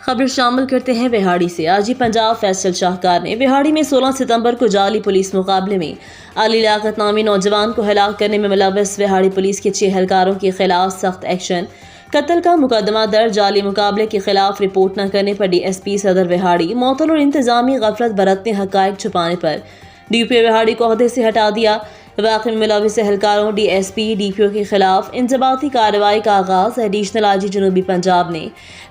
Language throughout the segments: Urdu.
خبر شامل کرتے ہیں وہاڑی سے۔ آج ہی پنجاب فیصل شاہکار نے وہاڑی میں 16 ستمبر کو جعلی پولیس مقابلے میں علی لیاقت نامی نوجوان کو ہلاک کرنے میں ملوث وہاڑی پولیس کے 6 اہلکاروں کے خلاف سخت ایکشن، قتل کا مقدمہ درج۔ جعلی مقابلے کے خلاف رپورٹ نہ کرنے پر ڈی ایس پی صدر وہاڑی معطل اور انتظامی غفلت برتنے، حقائق چھپانے پر ڈی پی او وہاڑی کو عہدے سے ہٹا دیا۔ واقعے میں ملوث اہلکاروں D S P D P O کے خلاف انضباطی کارروائی کا آغاز۔ ایڈیشنل آئی جی جنوبی پنجاب نے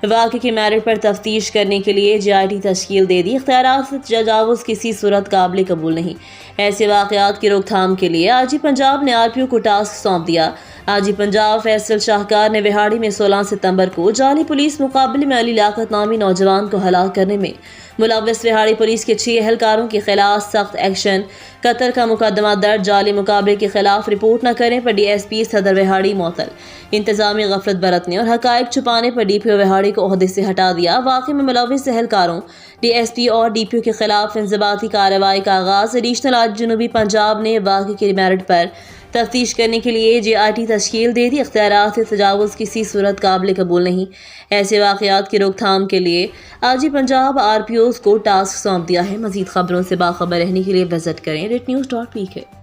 واقعے کے میرٹ پر تفتیش کرنے کے لیے جے آئی ٹی تشکیل دے دی۔ اختیارات سے تجاوز کسی صورت قابل قبول نہیں۔ ایسے واقعات کی روک تھام کے لیے آئی جی پنجاب نے آر پی او کو ٹاسک سونپ دیا۔ آئی جی پنجاب فیصل شاہکار نے وہاڑی میں 16 ستمبر کو جعلی پولیس مقابلے میں علی لیاقت نامی نوجوان کو ہلاک کرنے میں ملوث وہاڑی پولیس کے 6 اہلکاروں کے خلاف سخت ایکشن، قتل کا مقدمہ درج۔ جعلی مقابلے کے خلاف رپورٹ نہ کرنے پر ڈی ایس پی صدر وہاڑی معطل، انتظامی غفلت برتنے اور حقائق چھپانے پر ڈی پی او وہاڑی کو عہدے سے ہٹا دیا۔ واقعے میں ملوث اہلکاروں ڈی ایس پی اور ڈی پی او کے خلاف انضباطی کارروائی کا آغاز۔ ایڈیشنل آئی جی جنوبی پنجاب نے واقعے کے میرٹ پر تفتیش کرنے کے لیے جے آئی ٹی تشکیل دے دی۔ اختیارات سے تجاوز کسی صورت قابل قبول نہیں۔ ایسے واقعات کی روک تھام کے لیے آئی جی پنجاب آر پی اوز کو ٹاسک سونپ دیا ہے۔ مزید خبروں سے باخبر رہنے کے لیے وزٹ کریں rednews.pk